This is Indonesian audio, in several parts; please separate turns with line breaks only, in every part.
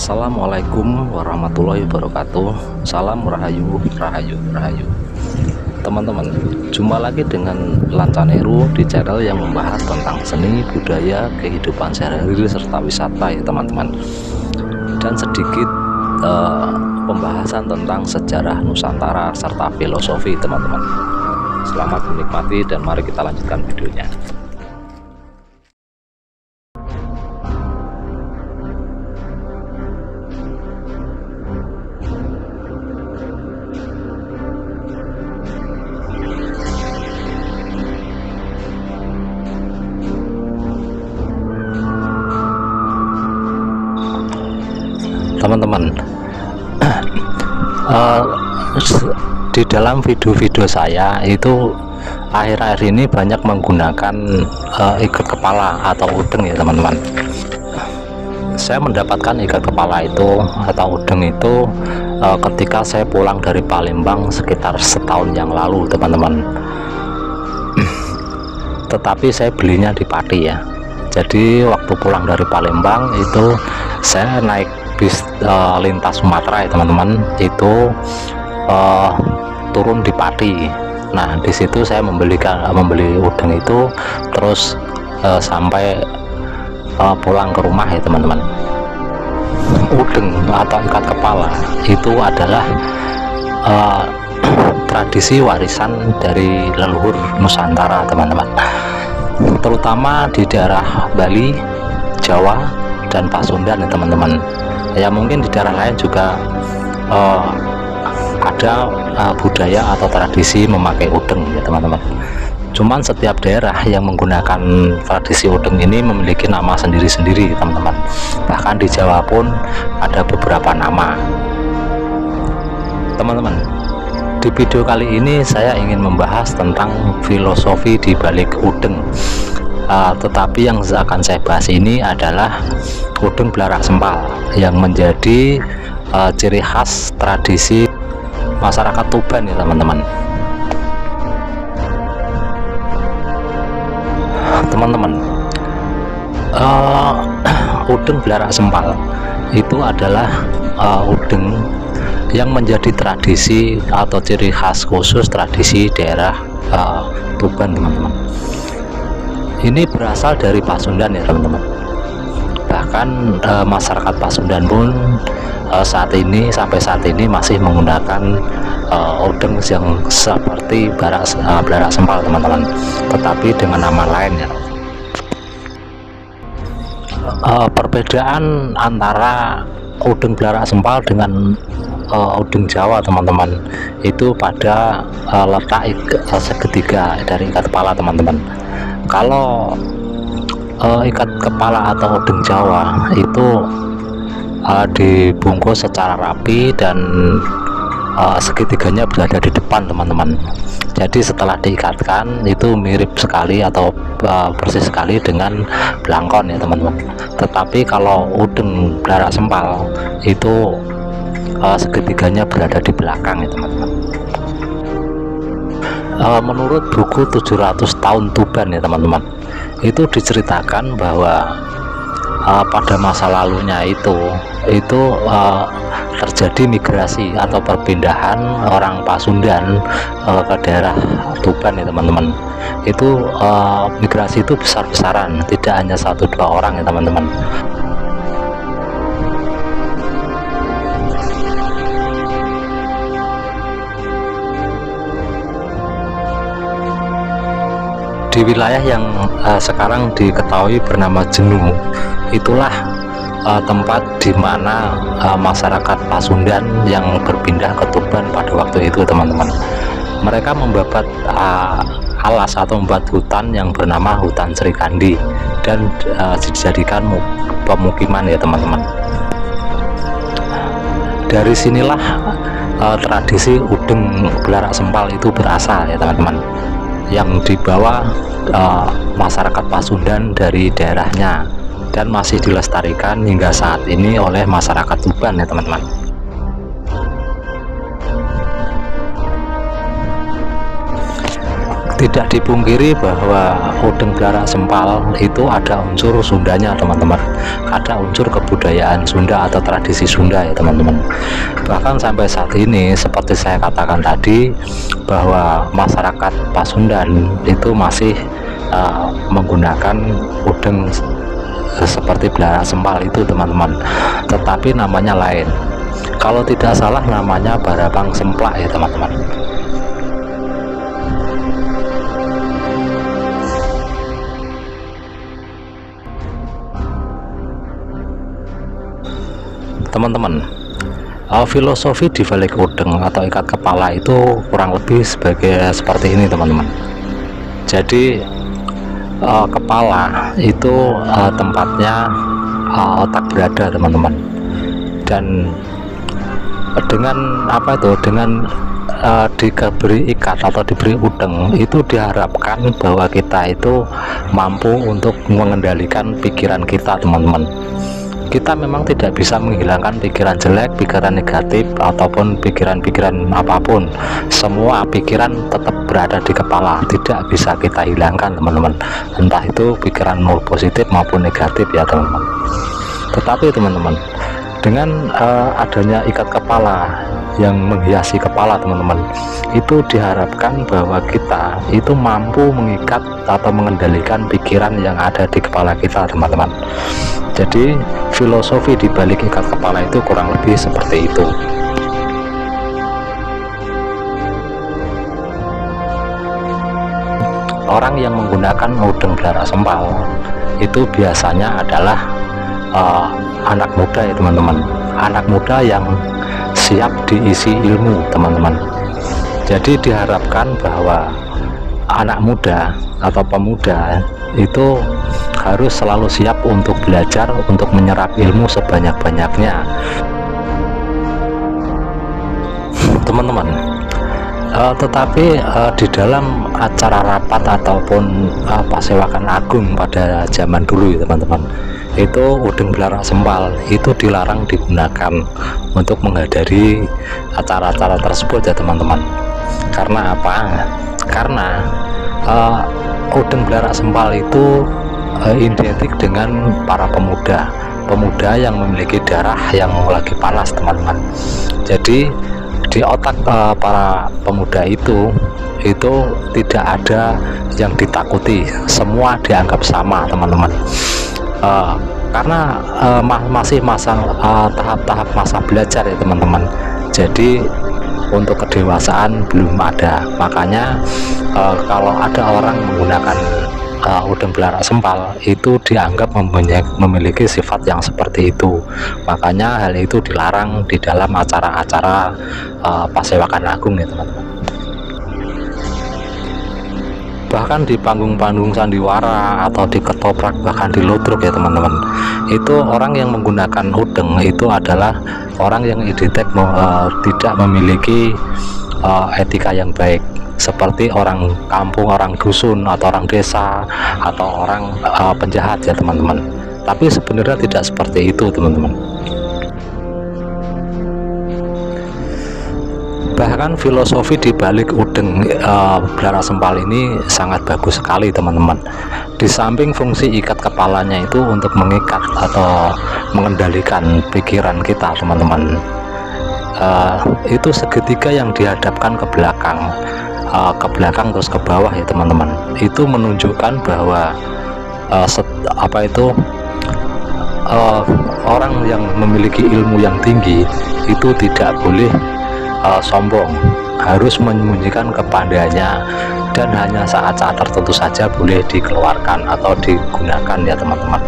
Assalamualaikum warahmatullahi wabarakatuh. Salam rahayu, rahayu, rahayu. Teman-teman, jumpa lagi dengan Lancaneru di channel yang membahas tentang seni, budaya, kehidupan sehari-hari serta wisata ya teman-teman. Dan sedikit pembahasan tentang sejarah Nusantara serta filosofi teman-teman. Selamat menikmati dan mari kita lanjutkan videonya. Teman-teman, di dalam video-video saya itu akhir-akhir ini banyak menggunakan ikat kepala atau udeng ya teman-teman. Saya mendapatkan ikat kepala itu atau udeng itu ketika saya pulang dari Palembang sekitar setahun yang lalu teman-teman. Tetapi saya belinya di Pati ya. Jadi waktu pulang dari Palembang itu saya naik bis lintas Sumatera ya teman-teman, itu turun di Pati. Nah di situ saya membeli udeng itu terus sampai pulang ke rumah ya teman-teman. Udeng atau ikat kepala itu adalah tradisi warisan dari leluhur Nusantara teman-teman, terutama di daerah Bali, Jawa, dan Pasundan ya teman-teman. Ya mungkin di daerah lain juga ada budaya atau tradisi memakai udeng ya teman-teman. Cuman setiap daerah yang menggunakan tradisi udeng ini memiliki nama sendiri-sendiri teman-teman. Bahkan di Jawa pun ada beberapa nama. Teman-teman, di video kali ini saya ingin membahas tentang filosofi di balik udeng. Tetapi yang akan saya bahas ini adalah udeng Blarak Sempal yang menjadi ciri khas tradisi masyarakat Tuban ya teman-teman. Udeng Blarak Sempal itu adalah udeng yang menjadi tradisi atau ciri khas khusus tradisi daerah Tuban teman-teman. Ini berasal dari Pasundan ya teman-teman. Bahkan masyarakat Pasundan pun sampai saat ini masih menggunakan udeng yang seperti Blarak Sempal teman-teman, tetapi dengan nama lain ya. Perbedaan antara udeng Blarak Sempal dengan udeng Jawa teman-teman itu pada letak segitiga dari ikat kepala teman-teman. Kalau ikat kepala atau udeng Jawa itu dibungkus secara rapi dan segitiganya berada di depan teman-teman. Jadi setelah diikatkan itu mirip sekali atau persis sekali dengan belangkon ya teman-teman. Tetapi kalau udeng Blarak Sempal itu segitiganya berada di belakang ya teman-teman. Menurut buku 700 tahun Tuban ya teman-teman, itu diceritakan bahwa pada masa lalunya itu terjadi migrasi atau perpindahan orang Pasundan ke daerah Tuban ya teman-teman. Itu migrasi itu besar-besaran, tidak hanya 1-2 orang ya teman-teman. Di wilayah yang sekarang diketahui bernama Jenu, itulah tempat di mana masyarakat Pasundan yang berpindah ke Tuban pada waktu itu teman-teman. Mereka membabat alas atau membuat hutan yang bernama hutan Serikandi dan dijadikan pemukiman ya teman-teman. Dari sinilah tradisi udeng Blarak Sempal itu berasal ya teman-teman, yang dibawa masyarakat Pasundan dari daerahnya dan masih dilestarikan hingga saat ini oleh masyarakat Tuban ya teman-teman. Tidak dipungkiri bahwa udeng belarak sempal itu ada unsur Sundanya teman-teman, ada unsur kebudayaan Sunda atau tradisi Sunda ya teman-teman. Bahkan sampai saat ini seperti saya katakan tadi, bahwa masyarakat Pasundan itu masih menggunakan udeng seperti belarak sempal itu teman-teman, tetapi namanya lain. Kalau tidak salah namanya barabang semplak ya teman-teman. Teman-teman, filosofi di balik udeng atau ikat kepala itu kurang lebih seperti ini teman-teman. Jadi kepala itu tempatnya otak berada teman-teman, dan dengan diberi ikat atau diberi udeng itu diharapkan bahwa kita itu mampu untuk mengendalikan pikiran kita teman-teman. Kita memang tidak bisa menghilangkan pikiran jelek, pikiran negatif, ataupun pikiran-pikiran apapun. Semua pikiran tetap berada di kepala, tidak bisa kita hilangkan teman-teman, entah itu pikiran positif maupun negatif ya teman-teman. Tetapi teman-teman, dengan adanya ikat kepala yang menghiasi kepala teman-teman, itu diharapkan bahwa kita itu mampu mengikat atau mengendalikan pikiran yang ada di kepala kita teman-teman. Jadi filosofi di balik ikat kepala itu kurang lebih seperti itu. Orang yang menggunakan udeng belarak sempal itu biasanya adalah anak muda ya teman-teman, anak muda yang siap diisi ilmu teman-teman. Jadi diharapkan bahwa anak muda atau pemuda itu harus selalu siap untuk belajar, untuk menyerap ilmu sebanyak-banyaknya teman-teman. Tetapi di dalam acara rapat ataupun pasewakan agung pada zaman dulu ya teman-teman, itu udeng belarak sempal itu dilarang digunakan untuk menghadiri acara-acara tersebut ya teman-teman. Karena apa? Karena udeng belarak sempal itu identik dengan para pemuda yang memiliki darah yang lagi panas teman-teman. Jadi di otak para pemuda itu tidak ada yang ditakuti, semua dianggap sama teman-teman. Karena masih tahap-tahap masa belajar ya teman-teman. Jadi untuk kedewasaan belum ada, makanya kalau ada orang menggunakan udeng belarak sempal itu dianggap memiliki sifat yang seperti itu. Makanya hal itu dilarang di dalam acara-acara pasewakan agung ya teman-teman. Bahkan di panggung-panggung sandiwara atau di ketoprak, bahkan di ludruk ya teman-teman, itu orang yang menggunakan udeng itu adalah orang yang tidak memiliki etika yang baik, seperti orang kampung, orang dusun, atau orang desa, atau orang penjahat ya teman-teman. Tapi sebenarnya tidak seperti itu teman-teman. Bahkan filosofi di balik udeng belarak sempal ini sangat bagus sekali teman-teman. Di samping fungsi ikat kepalanya itu untuk mengikat atau mengendalikan pikiran kita teman-teman, itu segitiga yang dihadapkan ke belakang terus ke bawah ya teman-teman, itu menunjukkan bahwa orang yang memiliki ilmu yang tinggi itu tidak boleh sombong, harus menyembunyikan kepandaiannya, dan hanya saat-saat tertentu saja boleh dikeluarkan atau digunakan ya teman-teman.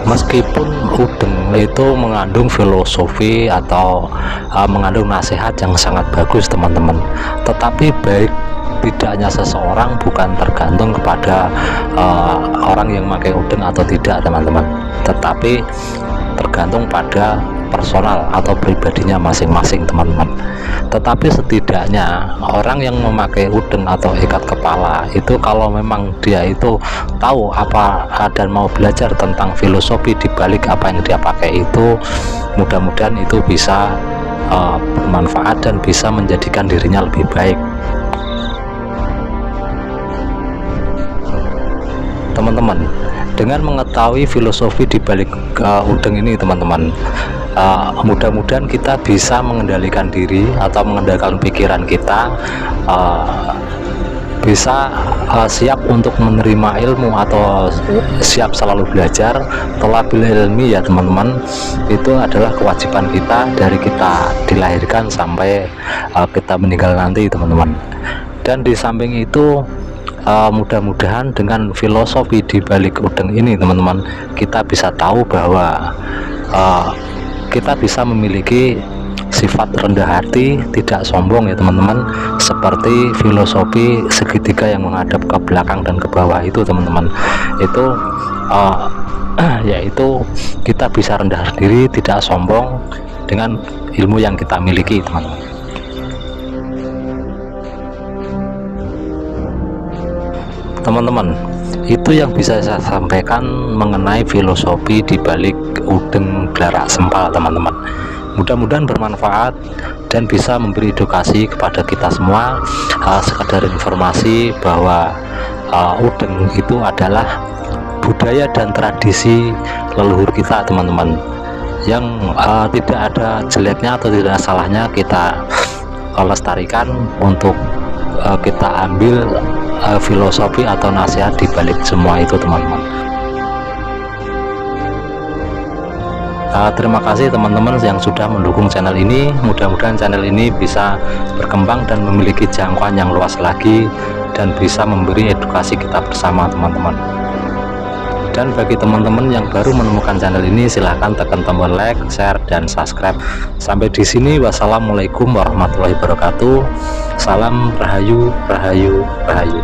Meskipun udeng itu mengandung filosofi atau mengandung nasihat yang sangat bagus teman-teman, tetapi baik tidaknya seseorang bukan tergantung kepada orang yang memakai udeng atau tidak teman-teman, tetapi tergantung pada personal atau pribadinya masing-masing teman-teman. Tetapi setidaknya orang yang memakai udeng atau ikat kepala itu, kalau memang dia itu tahu apa dan mau belajar tentang filosofi di balik apa yang dia pakai itu, mudah-mudahan itu bisa bermanfaat dan bisa menjadikan dirinya lebih baik. Teman-teman, dengan mengetahui filosofi di balik udeng ini teman-teman, mudah-mudahan kita bisa mengendalikan diri atau mengendalikan pikiran kita, bisa siap untuk menerima ilmu atau siap selalu belajar. Thalabil ilmi ya teman-teman, itu adalah kewajiban kita dari kita dilahirkan sampai kita meninggal nanti teman-teman. Dan di samping itu, mudah-mudahan dengan filosofi di balik udeng ini teman-teman, kita bisa tahu bahwa kita bisa memiliki sifat rendah hati, tidak sombong ya teman-teman, seperti filosofi segitiga yang menghadap ke belakang dan ke bawah itu teman-teman. Itu yaitu kita bisa rendah diri, tidak sombong dengan ilmu yang kita miliki teman-teman. Teman-teman, itu yang bisa saya sampaikan mengenai filosofi di balik udeng Gelarak Sempal teman-teman. Mudah-mudahan bermanfaat dan bisa memberi edukasi kepada kita semua, sekadar informasi bahwa udeng itu adalah budaya dan tradisi leluhur kita teman-teman, yang tidak ada jeleknya atau tidak salahnya kita lestarikan untuk kita ambil filosofi atau nasihat di balik semua itu teman-teman. Terima kasih teman-teman yang sudah mendukung channel ini. Mudah-mudahan channel ini bisa berkembang dan memiliki jangkauan yang luas lagi dan bisa memberi edukasi kita bersama teman-teman. Dan bagi teman-teman yang baru menemukan channel ini, silahkan tekan tombol like, share, dan subscribe. Sampai di sini, wassalamualaikum warahmatullahi wabarakatuh. Salam Rahayu, Rahayu, Rahayu.